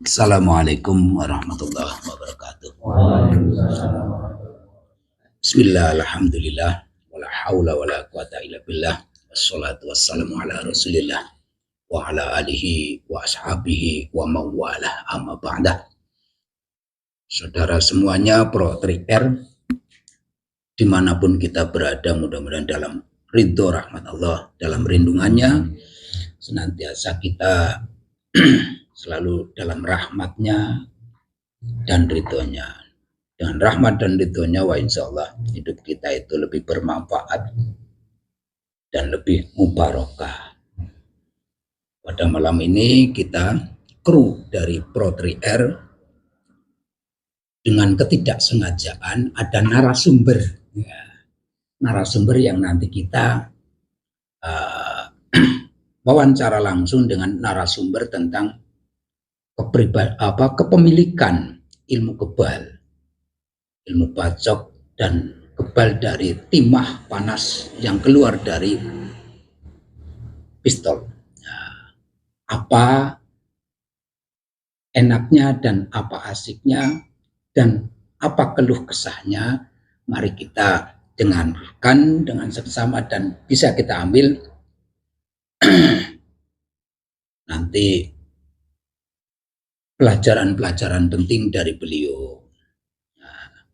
Assalamualaikum warahmatullahi wabarakatuh. Bismillah, alhamdulillah, wala haula wala quwata illa billah, wassalatu wassalamu ala rasulillah wa ala alihi wa ashabihi wa mawalah, amma ba'dah. Saudara semuanya, Pro 3R, dimanapun kita berada, mudah-mudahan dalam ridho rahmat Allah, dalam rindungannya, senantiasa kita selalu dalam rahmatnya dan ridhonya. Dengan rahmat dan ridhonya, wa insya Allah hidup kita itu lebih bermanfaat dan lebih mubarakah. Pada malam ini kita kru dari Pro 3R dengan ketidaksengajaan ada narasumber, narasumber yang nanti kita wawancara langsung dengan narasumber tentang kepemilikan ilmu kebal, ilmu bacok dan kebal dari timah panas yang keluar dari pistol. Nah, apa enaknya dan apa asiknya dan apa keluh kesahnya, mari kita dengarkan dengan seksama dan bisa kita ambil nanti pelajaran-pelajaran penting dari beliau. Nah,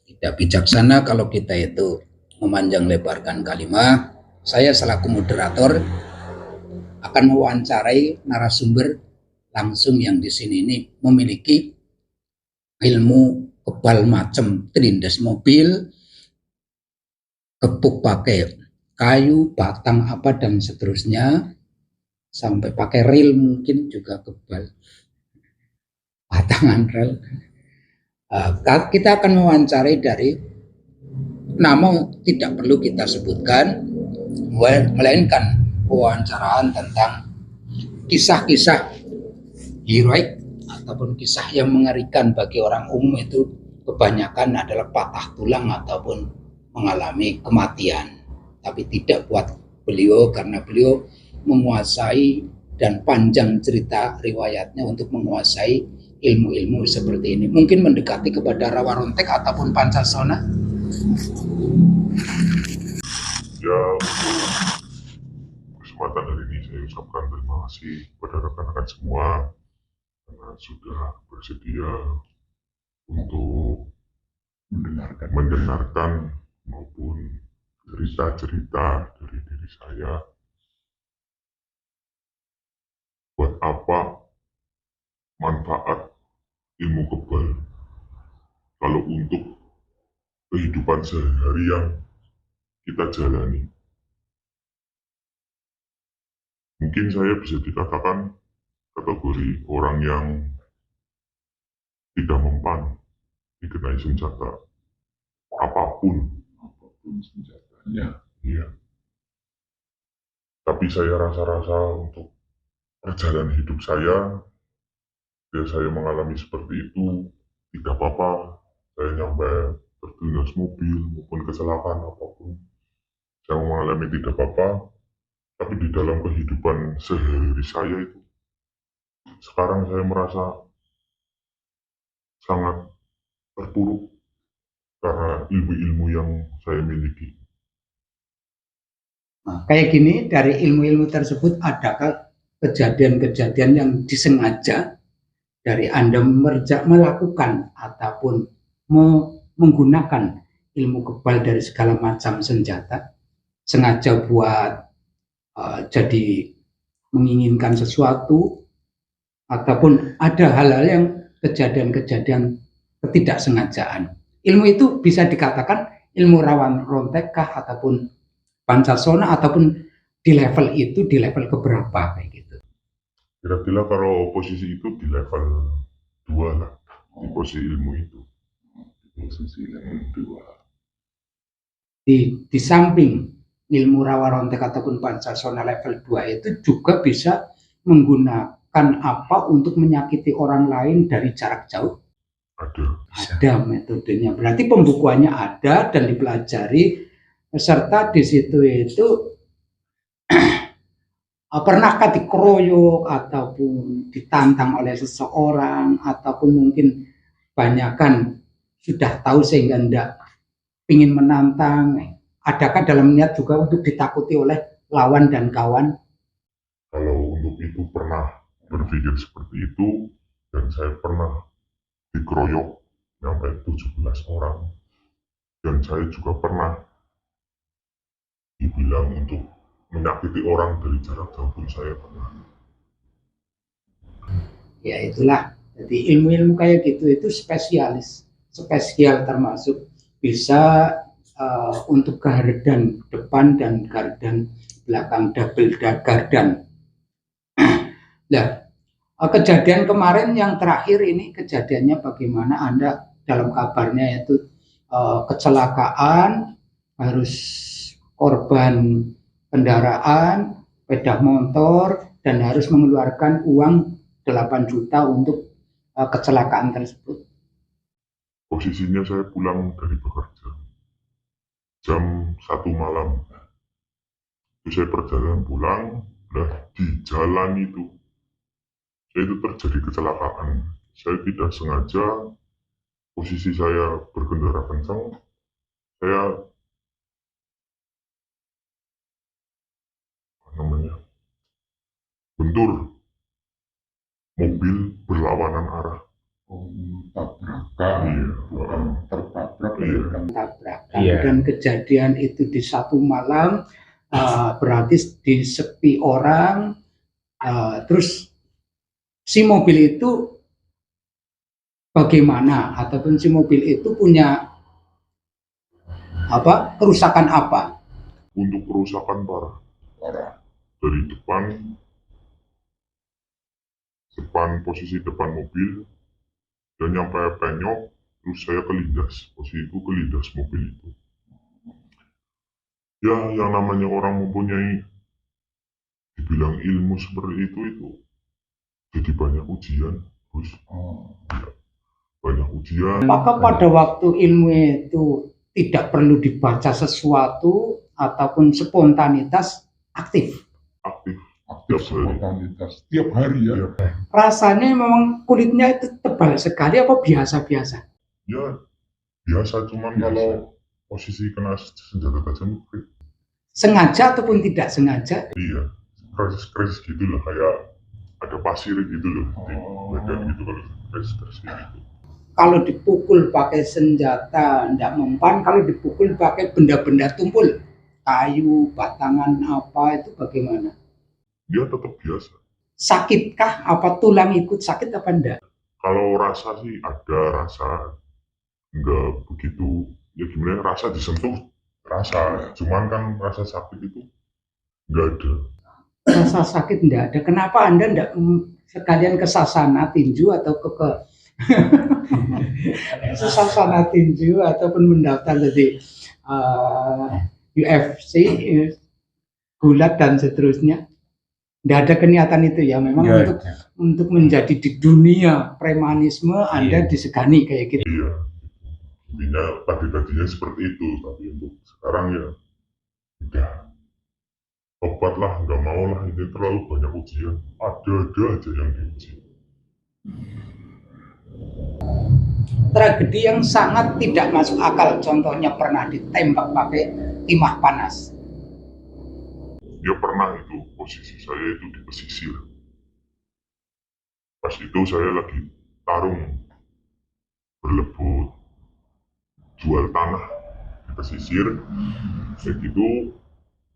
tidak bijaksana kalau kita itu memanjang lebarkan kalimat. Saya selaku moderator akan mewawancarai narasumber langsung yang di sini ini memiliki ilmu kebal macam terindes mobil, kepuk pakai kayu, batang apa dan seterusnya, sampai pakai rel mungkin juga kebal, batangan rel. Kita akan mewawancarai dari nama tidak perlu kita sebutkan, melainkan pewawancaraan tentang kisah-kisah heroik ataupun kisah yang mengerikan bagi orang umum. Itu kebanyakan adalah patah tulang ataupun mengalami kematian, tapi tidak buat beliau karena beliau menguasai dan panjang cerita riwayatnya untuk menguasai ilmu-ilmu seperti ini. Mungkin mendekati kepada Rawa Rontek ataupun Pancasona. Ya, kesempatan hari ini saya ucapkan terima kasih kepada rekan-rekan semua karena sudah bersedia untuk mendengarkan maupun cerita-cerita dari diri saya. Buat apa manfaat ilmu kebal kalau untuk kehidupan sehari-hari yang kita jalani? Mungkin saya bisa dikatakan kategori orang yang tidak mempan dikenai senjata apapun senjatanya. Iya. Tapi saya rasa-rasa untuk perjalanan hidup saya mengalami seperti itu, tidak apa-apa. Saya nyampe terlindas mobil maupun kecelakaan apapun, saya mengalami tidak apa-apa. Tapi di dalam kehidupan sehari saya itu, sekarang saya merasa sangat terpuruk karena ilmu-ilmu yang saya miliki. Nah, kayak gini, dari ilmu-ilmu tersebut adakah kejadian-kejadian yang disengaja dari Anda melakukan ataupun menggunakan ilmu kebal dari segala macam senjata, sengaja buat jadi menginginkan sesuatu, ataupun ada hal-hal yang kejadian-kejadian ketidaksengajaan? Ilmu itu bisa dikatakan ilmu Rawa Rontek kah ataupun Pancasona, ataupun di level itu, di level keberapa kayak gitu? Kira-kira kalau posisi itu di level 2 lah, di posisi ilmu itu. Di posisi level 2. Di samping ilmu Rawa Rontek ataupun Pancasona level 2 itu juga bisa menggunakan apa untuk menyakiti orang lain dari jarak jauh? Ada metodenya. Berarti pembukuannya ada dan dipelajari Serta di situ itu pernahkah dikeroyok ataupun ditantang oleh seseorang, ataupun mungkin banyakkan sudah tahu sehingga tidak ingin menantang? Adakah dalam niat juga untuk ditakuti oleh lawan dan kawan? Kalau untuk itu pernah berpikir seperti itu, dan saya pernah dikeroyok sampai 17 orang, dan saya juga pernah dibilang untuk menyakiti orang dari jarak jauh pun saya pernah. Ya itulah, jadi ilmu-ilmu kayak gitu itu spesial, termasuk bisa untuk gardan depan dan gardan belakang, double gardan. Nah, kejadian kemarin yang terakhir ini, kejadiannya bagaimana? Anda dalam kabarnya itu kecelakaan, harus korban kendaraan, sepeda motor, dan harus mengeluarkan uang 8 juta untuk kecelakaan tersebut. Posisinya saya pulang dari bekerja jam 1 malam. Itu saya perjalanan pulang, di jalan itu terjadi kecelakaan. Saya tidak sengaja, posisi saya berkendara kencang, saya bentur mobil berlawanan arah. Tabrakan, bukan tertabrak. Tabrakan. Dan kejadian itu di 1 malam, berarti di sepi orang. Terus si mobil itu bagaimana, ataupun si mobil itu punya kerusakan apa? Untuk kerusakan parah dari posisi depan mobil, dan nyampe penyok, terus saya kelindas. Posisi itu kelindas mobil itu. Ya, yang namanya orang mempunyai dibilang ilmu seperti itu jadi banyak ujian, terus ya, banyak ujian. Apakah pada waktu ilmu itu tidak perlu dibaca sesuatu, ataupun spontanitas aktif spontanitas tiap hari ya? Rasanya memang kulitnya itu tebal sekali apa biasa-biasa? Ya biasa, cuman kalau posisi kena senjata tajam sengaja ataupun tidak sengaja? Iya, kres gitu loh, kayak ada pasir gitu loh di badan gitu, kalau kres gitu. Kalau dipukul pakai senjata tidak mempan, kalau dipukul pakai benda-benda tumpul, kayu, batangan apa, itu bagaimana? Dia tetap biasa. Sakitkah? Apa tulang ikut sakit apa enggak? Kalau rasa sih ada rasa, enggak begitu, ya gimana, rasa disentuh rasa, cuman kan rasa sakit itu enggak ada. Rasa sakit enggak ada. Kenapa Anda enggak sekalian ke Sasana Tinju atau ke Sasana Tinju, ataupun mendaftar di UFC, gulat dan seterusnya? Tidak ada keniatan itu ya, memang untuk menjadi di dunia premanisme Anda disegani kayak gitu. Iya, intinya tadinya seperti itu, tapi untuk sekarang ya udah obat lah, nggak mau lah, ini terlalu banyak ujian, ada aja yang diuji. Tragedi yang sangat tidak masuk akal, contohnya pernah ditembak pakai timah panas. Ya pernah, itu posisi saya itu di pesisir. Pas itu saya lagi tarung berlebur jual tanah di pesisir. Begitu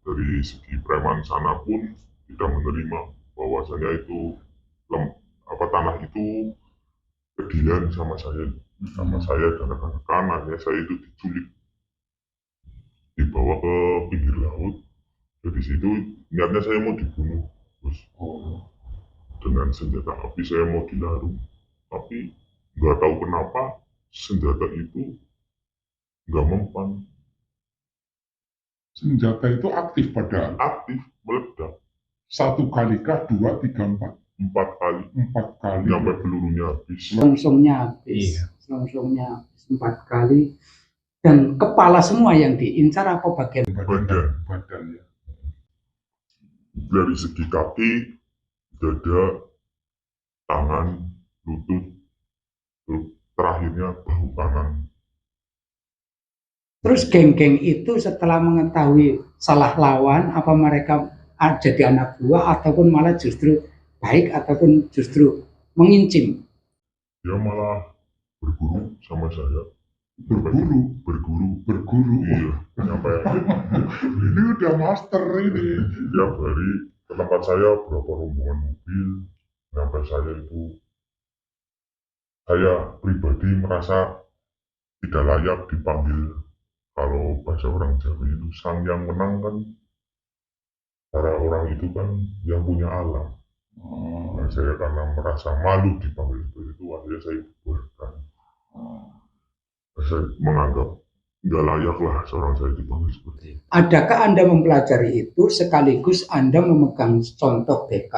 dari segi preman sana pun tidak menerima bahwasanya itu tanah itu kegilaan sama saya dan rekan-rekan. Akhirnya saya itu diculik, dibawa ke pinggir laut. Dari situ niatnya saya mau dibunuh, terus dengan senjata api saya mau dilarung, tapi nggak tahu kenapa senjata itu nggak mempan. Senjata itu aktif padahal? Aktif, meledak. 1 kali kah, 2, 3, 4? 4 kali. 4 kali. Sampai pelurunya habis. Selongsongnya habis. 4 kali. dan kepala semua yang diincar apa bagian Badan. Badan ya. Dari segi kaki, dada, tangan, lutut, terus terakhirnya bahu kanan. Terus geng-geng itu setelah mengetahui salah lawan, apa mereka jadi anak buah ataupun malah justru baik ataupun justru mengincim? Dia malah berguru sama saya. Berguru. Iya, sampai Ini udah master ini. tiap hari ke tempat saya berapa rombongan mobil. Sampai saya pribadi merasa tidak layak dipanggil, kalau bahasa orang Jawa itu sang yang menang kan, para orang itu kan yang punya alam. Nah, saya karena merasa malu dipanggil seperti itu, akhirnya saya bubarkan. Saya menganggap nggak layak lah seorang saya dipanggil seperti itu. Adakah Anda mempelajari itu sekaligus Anda memegang contoh BK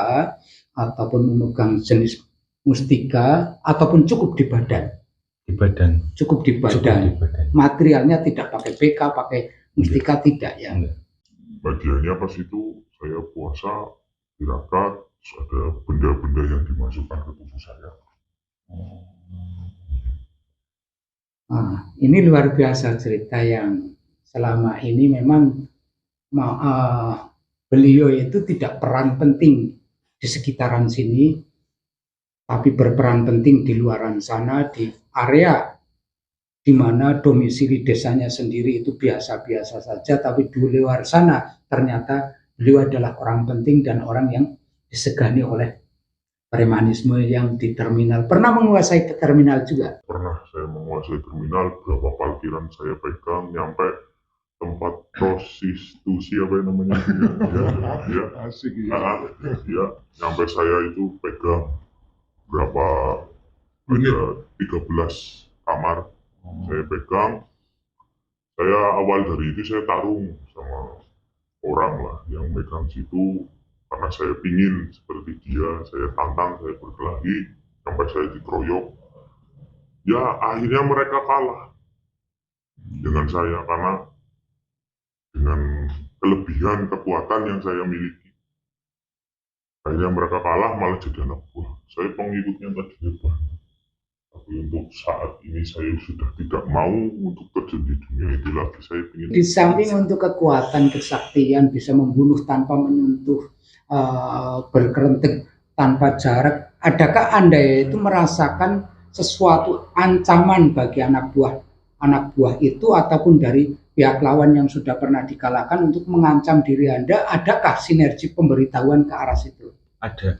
ataupun memegang jenis mustika ataupun cukup di badan? Di badan. Cukup di Cukup badan. di badan. Materialnya tidak pakai BK, pakai mustika tidak ya. Bagiannya pas itu saya puasa, tirakat, terus ada benda-benda yang dimasukkan ke tubuh saya. Nah, ini luar biasa cerita yang selama ini memang beliau itu tidak peran penting di sekitaran sini, tapi berperan penting di luaran sana, di area di mana domisili desanya sendiri itu biasa-biasa saja, tapi di luar sana ternyata beliau adalah orang penting dan orang yang disegani oleh premanisme yang di terminal. Pernah menguasai terminal juga? Pernah saya menguasai terminal, berapa parkiran saya pegang, nyampe tempat prostitusi apa yang namanya? Ya. Asik ya. Ya, nyampe saya itu pegang berapa, ada 13 kamar saya pegang. Saya awal dari itu saya tarung sama orang lah yang megang situ, karena saya pingin seperti dia, saya tantang, saya berkelahi sampai saya dikeroyok. Ya akhirnya mereka kalah dengan saya karena dengan kelebihan kekuatan yang saya miliki. Akhirnya mereka kalah, malah jadi anak buah. Saya pengikutnya tadi banyak. Tapi untuk saat ini saya sudah tidak mau untuk terjun di dunia itu lagi. Saya ingin Di samping untuk kekuatan kesaktian bisa membunuh tanpa menyentuh, berkerentik tanpa jarak, adakah Anda itu merasakan sesuatu ancaman bagi anak buah itu ataupun dari pihak lawan yang sudah pernah dikalahkan untuk mengancam diri Anda? Adakah sinergi pemberitahuan ke arah situ? Ada.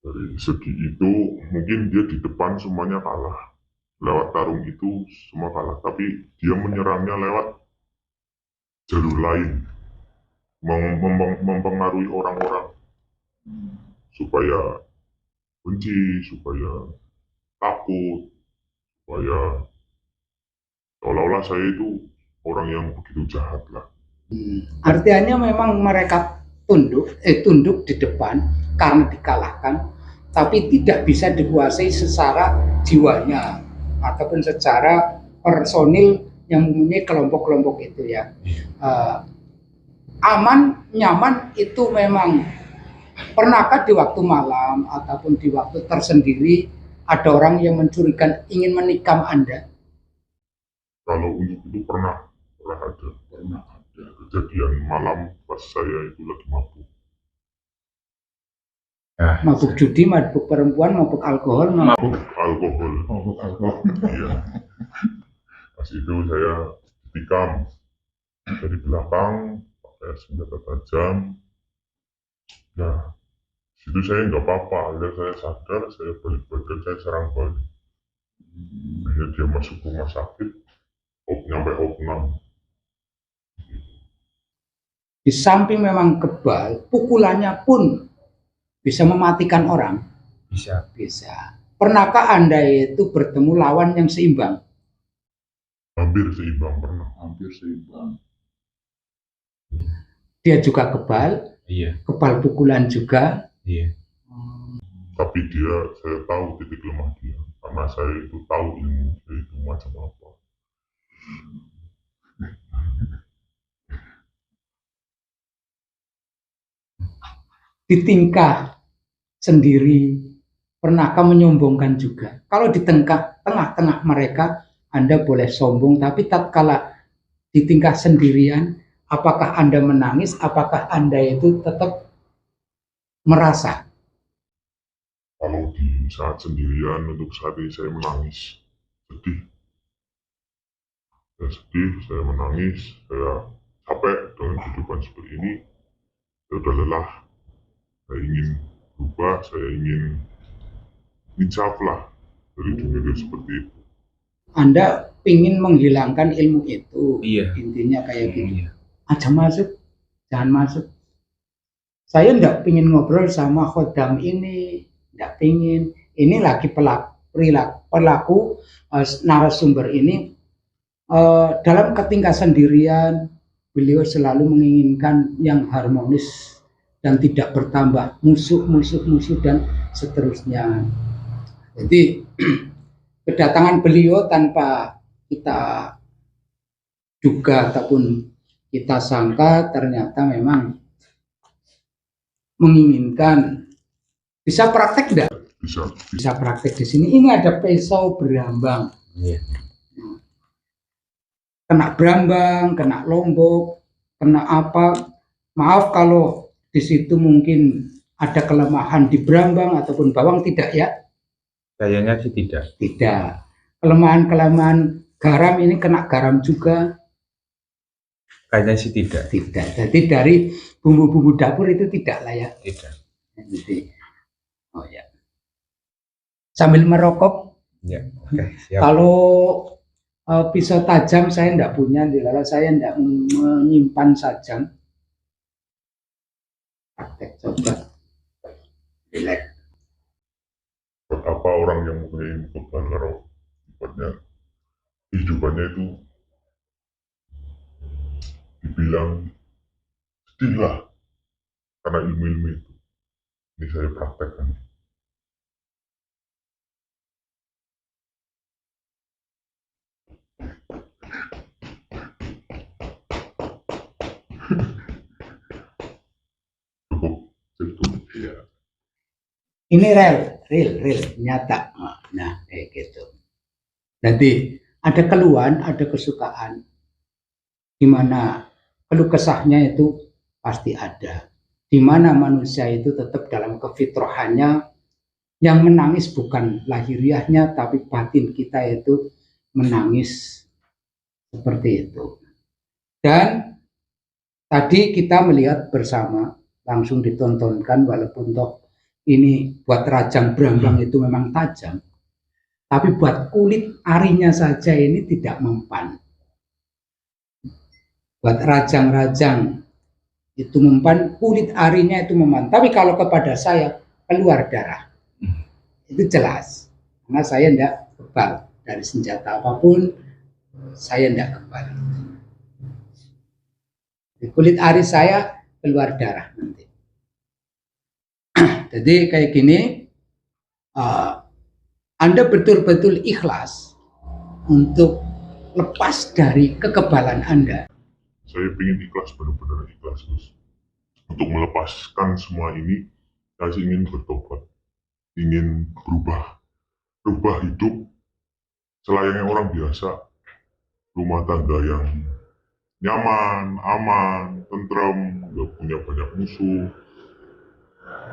dari segi itu mungkin dia di depan semuanya kalah. Lewat tarung itu semua kalah. Tapi dia menyerangnya lewat jalur lain. Mempengaruhi orang-orang. Supaya benci, supaya takut, supaya seolah-olah saya itu orang yang begitu jahat lah. Artinya memang mereka tunduk di depan karena dikalahkan, tapi tidak bisa dikuasai secara jiwanya ataupun secara personil yang mempunyai kelompok-kelompok itu ya. Aman, nyaman itu memang. Pernahkah di waktu malam ataupun di waktu tersendiri ada orang yang mencurigakan ingin menikam Anda? Kalau untuk itu pernah ada kejadian malam pas saya itu lagi mabuk. Mabuk judi, mabuk perempuan, mabuk alkohol, Mabuk alkohol. Iya. Pas itu saya ditikam dari belakang pakai senjata tajam. Nah, situ saya nggak apa-apa. Akhirnya saya sadar, saya balik badan, saya serang balik. Akhirnya dia masuk rumah sakit, nyampe opnam. Di samping memang kebal, pukulannya pun bisa mematikan orang. Bisa. Pernahkah Anda itu bertemu lawan yang seimbang? Hampir seimbang pernah. Dia juga kebal, Iya. kebal pukulan juga. Iya. Tapi saya tahu titik lemah dia. karena saya itu tahu ilmu saya itu macam apa. Di tingkah sendiri, pernahkah menyombongkan juga? Kalau di tengah-tengah mereka, Anda boleh sombong, tapi tatkala di tingkah sendirian, apakah Anda menangis? Apakah Anda itu tetap merasa? Kalau di saat sendirian, untuk saat ini saya menangis, sedih. Saya sedih, saya menangis, saya capek dengan kehidupan seperti ini. Saya udah lelah, saya ingin berubah, saya ingin insaf lah dari dunia seperti itu. Anda ingin menghilangkan ilmu itu, Iya. intinya kayak gitu. Iya. Aja masuk, jangan masuk. Saya enggak pingin ngobrol sama khodam ini, enggak pingin. Ini lagi pelaku narasumber ini dalam ketingkah sendirian, beliau selalu menginginkan yang harmonis dan tidak bertambah musuh dan seterusnya. Jadi kedatangan beliau tanpa kita duga ataupun kita sangka ternyata memang menginginkan. Bisa praktek enggak? Bisa praktek di sini. Ini ada pisau berambang. Iya. Kena berambang, kena lombok, kena apa? Maaf kalau di situ mungkin ada kelemahan di berambang ataupun bawang, tidak ya? Kayaknya sih tidak. Tidak. Kelemahan garam ini kena garam juga? Kayaknya sih tidak. Tidak. Jadi dari bumbu-bumbu dapur itu tidak lah ya? Tidak. Jadi, oh ya. Sambil merokok. Ya. Oke. Siap. Kalau pisau tajam saya tidak punya, saya tidak menyimpan sajam. Praktek coba. Relax. Buat apa orang yang mempunyai kebal kalau sifatnya kehidupannya itu dibilang sedih lah karena ilmu-ilmu itu. Ini saya praktekkan. Cukup, ya. Ini real, nyata. Nah, kayak gitu. Jadi ada keluhan, ada kesukaan, di mana keluh kesahnya itu pasti ada. Di mana manusia itu tetap dalam kefitrahannya, yang menangis bukan lahiriahnya, tapi batin kita itu menangis seperti itu. Dan tadi kita melihat bersama, langsung ditontonkan, walaupun toh ini buat rajang berambang itu memang tajam, tapi buat kulit arinya saja ini tidak mempan. Buat rajang-rajang itu mempan, kulit arinya itu mempan. Tapi kalau kepada saya keluar darah, itu jelas. Karena saya tidak kebal dari senjata apapun, saya tidak kebal. Di kulit ari saya keluar darah nanti. Jadi kayak gini, Anda betul-betul ikhlas untuk lepas dari kekebalan Anda. Saya ingin ikhlas, benar-benar ikhlas, Gus. Untuk melepaskan semua ini, saya ingin bertobat, ingin berubah hidup selayaknya orang biasa, rumah tangga yang nyaman, aman, tentram, nggak punya banyak musuh,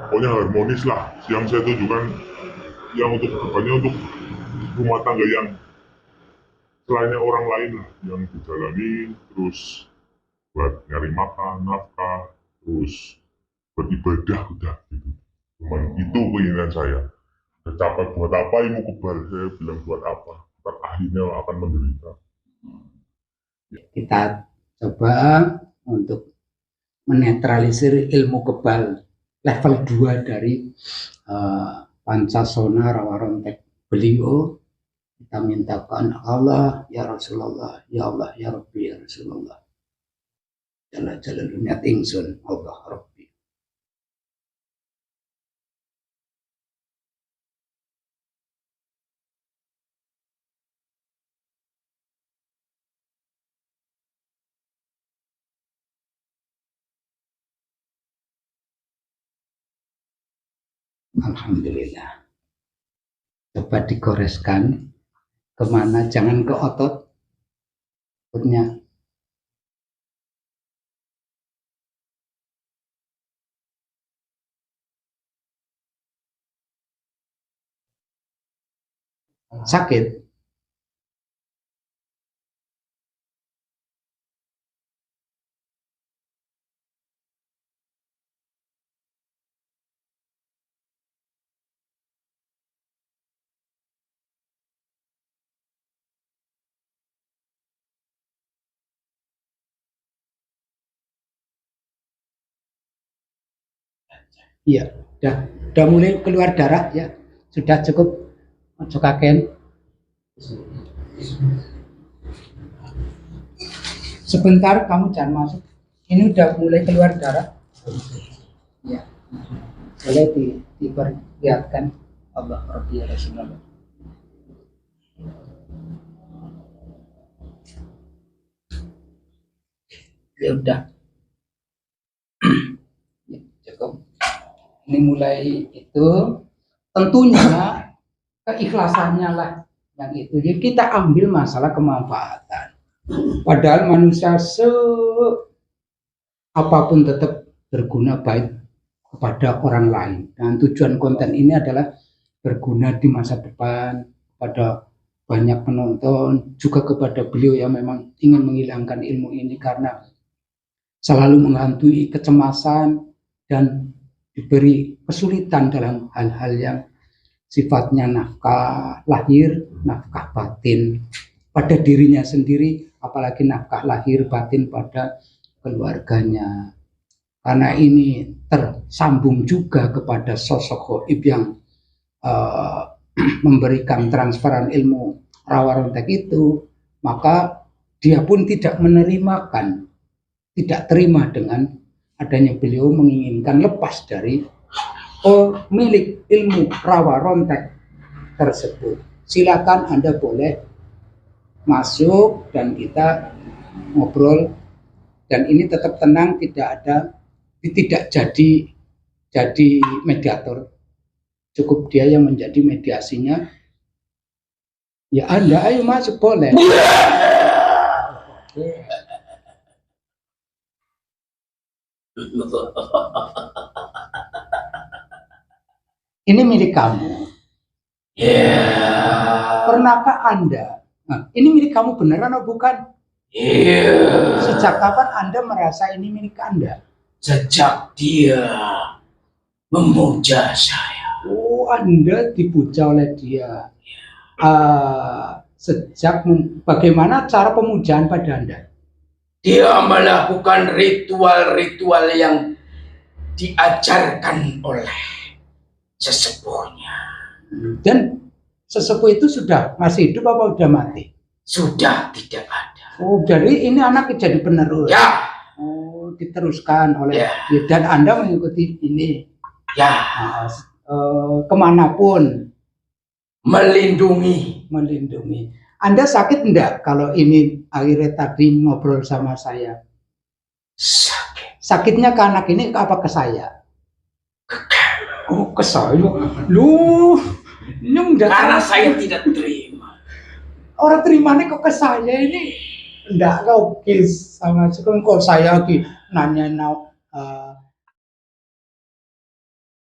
pokoknya harmonis lah. Yang saya tujukan, yang untuk kedepannya untuk rumah tangga yang selayaknya orang lain lah, yang dijalani terus buat nyari makan, nafkah, terus beribadah udah gitu. Cuman itu keinginan saya. Tercapai buat apa ilmu kebal? Saya bilang buat apa? Ntar akhirnya akan menderita. Kita coba untuk menetralisir ilmu kebal level 2 dari Pancasona Rawarontek beliau. Kita mintakan Allah, ya Rasulullah, ya Allah, ya Rabbi, ya Rasulullah. Jalla jalaluhu ingsun, Allah Rabbi. Alhamdulillah. Coba digoreskan kemana, jangan ke otot ototnya. Sakit. Iya, udah mulai keluar darah ya, sudah cukup. Ojo kaken. Sebentar, kamu jangan masuk. Ini udah mulai keluar darah. Ya, boleh diperlihatkan. Allah Rabbi ya Rasulullah. Ya udah. Ya, cukup. Ini mulai itu, tentunya keikhlasannya lah yang itu. Jadi kita ambil masalah kemanfaatan. Padahal manusia apapun tetap berguna baik kepada orang lain. Dan tujuan konten ini adalah berguna di masa depan kepada banyak penonton, juga kepada beliau yang memang ingin menghilangkan ilmu ini karena selalu menghantui kecemasan dan diberi kesulitan dalam hal-hal yang sifatnya nafkah lahir, nafkah batin pada dirinya sendiri, apalagi nafkah lahir batin pada keluarganya. Karena ini tersambung juga kepada sosok gaib yang memberikan transferan ilmu rawa rontek itu, maka dia pun tidak terima dengan adanya beliau menginginkan lepas dari pemilik ilmu rawa rontek tersebut. Silakan Anda boleh masuk dan kita ngobrol, dan ini tetap tenang, tidak jadi mediator. Cukup dia yang menjadi mediasinya. Ya Anda ayo masuk boleh. Ini milik kamu. Pernahkah Anda? Nah, ini milik kamu beneran atau bukan? Sejak kapan Anda merasa ini milik Anda? Sejak dia memuja saya. Oh, Anda dipuja oleh dia. Bagaimana cara pemujaan pada Anda? Dia melakukan ritual-ritual yang diajarkan oleh sesepuhnya. Dan sesepuh itu sudah masih hidup apa sudah mati? Sudah tidak ada. Oh, jadi ini anak jadi penerus. Ya. Oh, diteruskan oleh Ya. Dan Anda mengikuti ini. Ya. Kemanapun. Melindungi. Anda sakit enggak kalau ini akhirnya tadi ngobrol sama saya? Sakit. Sakitnya ke anak ini apa ke saya? Oh, ke saya. Lu enggak. Karena saya tidak terima. Orang terimanya kok ke saya ini? Enggak logis sama sekali. Kok saya lagi nanya